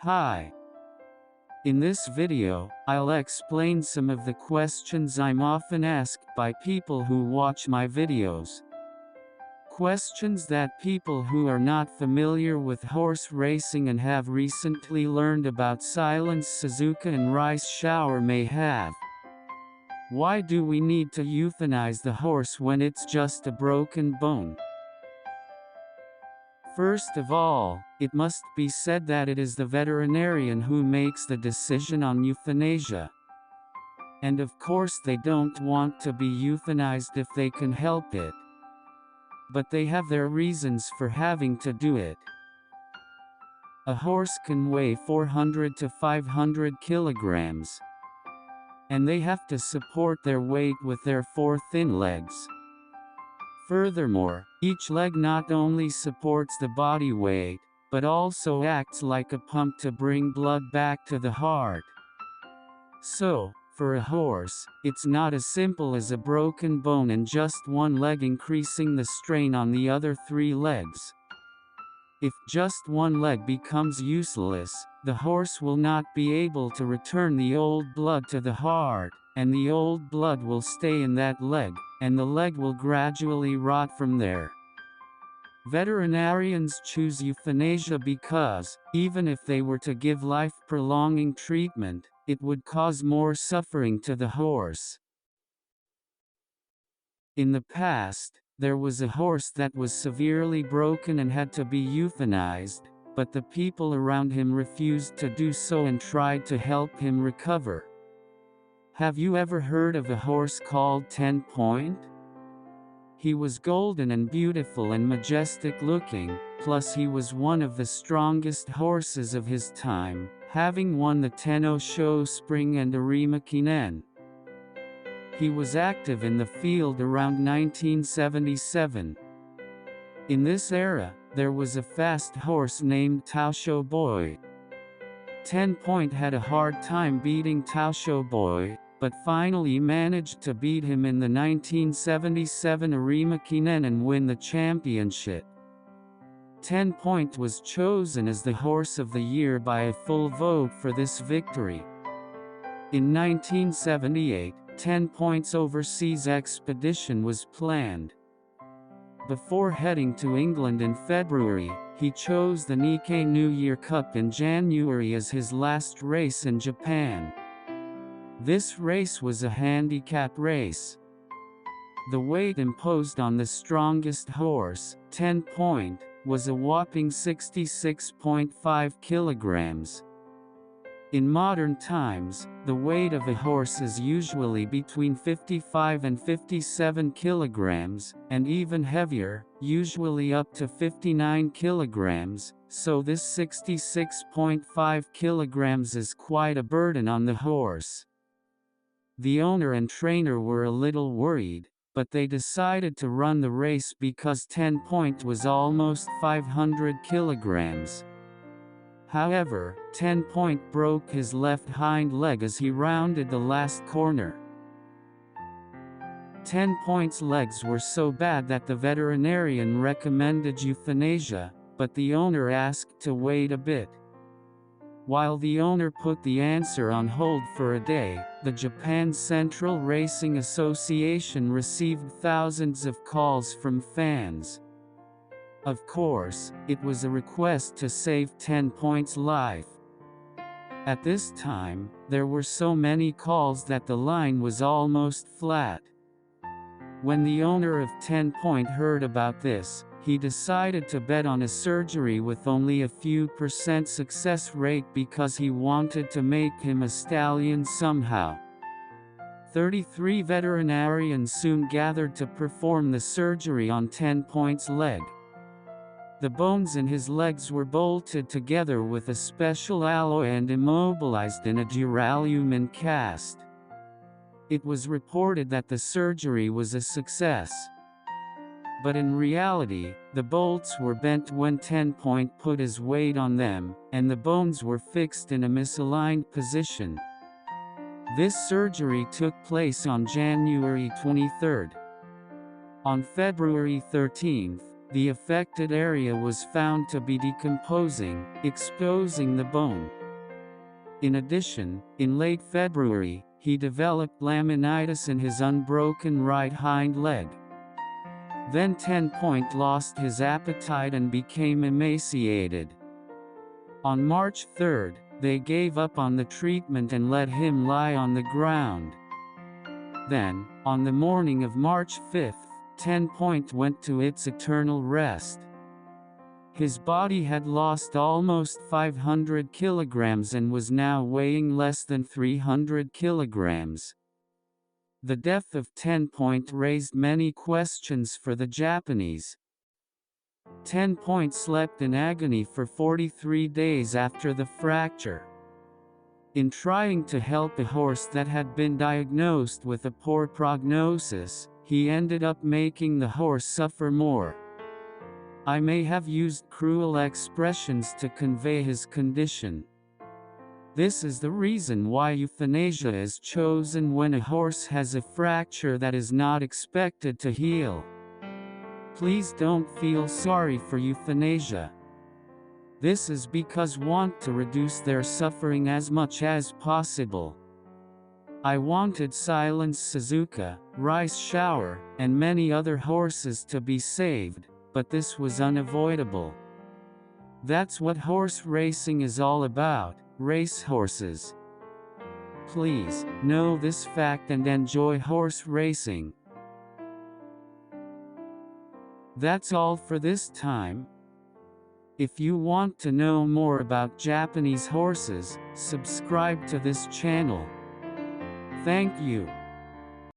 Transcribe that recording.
Hi. In this video, I'll explain some of the questions I'm often asked by people who watch my videos. Questions that people who are not familiar with horse racing and have recently learned about silence Suzuka and rice shower may have. Why do we need to euthanize the horse when it's just a broken bone? First of all, it must be said that it is the veterinarian who makes the decision on euthanasia. And of course they don't want to be euthanized if they can help it. But they have their reasons for having to do it. A horse can weigh 400 to 500 kilograms. And they have to support their weight with their 4 thin legs. Furthermore, each leg not only supports the body weight, but also acts like a pump to bring blood back to the heart. So, for a horse, it's not as simple as a broken bone and just one leg increasing the strain on the other 3 legs. If just one leg becomes useless, the horse will not be able to return the old blood to the heart, and the old blood will stay in that leg, and the leg will gradually rot from there. Veterinarians choose euthanasia because, even if they were to give life-prolonging treatment, it would cause more suffering to the horse. In the past, there was a horse that was severely broken and had to be euthanized, but the people around him refused to do so and tried to help him recover. Have you ever heard of a horse called 10 Point? He was golden and beautiful and majestic looking, plus he was one of the strongest horses of his time, having won the Tenno Show Spring and Arimakinen. He was active in the field around 1977. In this era, there was a fast horse named Taosho Boy. 10 Point had a hard time beating Taosho Boy, but finally managed to beat him in the 1977 Arimakinen and win the championship. 10 Point was chosen as the Horse of the Year by a full vote for this victory. In 1978, 10 Point's overseas expedition was planned. Before heading to England in February, he chose the Nikkei New Year Cup in January as his last race in Japan. This race was a handicap race. The weight imposed on the strongest horse, 10 Point, was a whopping 66.5 kilograms. In modern times, the weight of a horse is usually between 55 and 57 kilograms, and even heavier, usually up to 59 kilograms, so this 66.5 kilograms is quite a burden on the horse. The owner and trainer were a little worried, but they decided to run the race because 10 Point was almost 500 kilograms. However, 10 Point broke his left hind leg as he rounded the last corner. 10 Point's legs were so bad that the veterinarian recommended euthanasia, but the owner asked to wait a bit. While the owner put the answer on hold for a day, the Japan Central Racing Association received thousands of calls from fans. Of course, it was a request to save 10 Point's life. At this time, there were so many calls that the line was almost flat. When the owner of 10 Point heard about this, he decided to bet on a surgery with only a few % success rate because he wanted to make him a stallion somehow. 33 veterinarians soon gathered to perform the surgery on 10 Point's leg. The bones in his legs were bolted together with a special alloy and immobilized in a duralumin cast. It was reported that the surgery was a success. But in reality, the bolts were bent when 10 Point put his weight on them, and the bones were fixed in a misaligned position. This surgery took place on January 23. On February 13, The affected area was found to be decomposing, exposing the bone. In addition, in late February, he developed laminitis in his unbroken right hind leg. Then 10 Point lost his appetite and became emaciated. On March 3, they gave up on the treatment and let him lie on the ground. Then, on the morning of March 5, 10 Point went to its eternal rest. His body had lost almost 500 kilograms and was now weighing less than 300 kilograms. The death of 10 Point raised many questions for the Japanese. 10 Point slept in agony for 43 days after the fracture. In trying to help a horse that had been diagnosed with a poor prognosis, he ended up making the horse suffer more. I may have used cruel expressions to convey his condition. This is the reason why euthanasia is chosen when a horse has a fracture that is not expected to heal. Please don't feel sorry for euthanasia. This is because we want to reduce their suffering as much as possible. I wanted Silence Suzuka, Rice Shower, and many other horses to be saved, but this was unavoidable. That's what horse racing is all about, racehorses. Please, know this fact and enjoy horse racing. That's all for this time. If you want to know more about Japanese horses, subscribe to this channel. Thank you.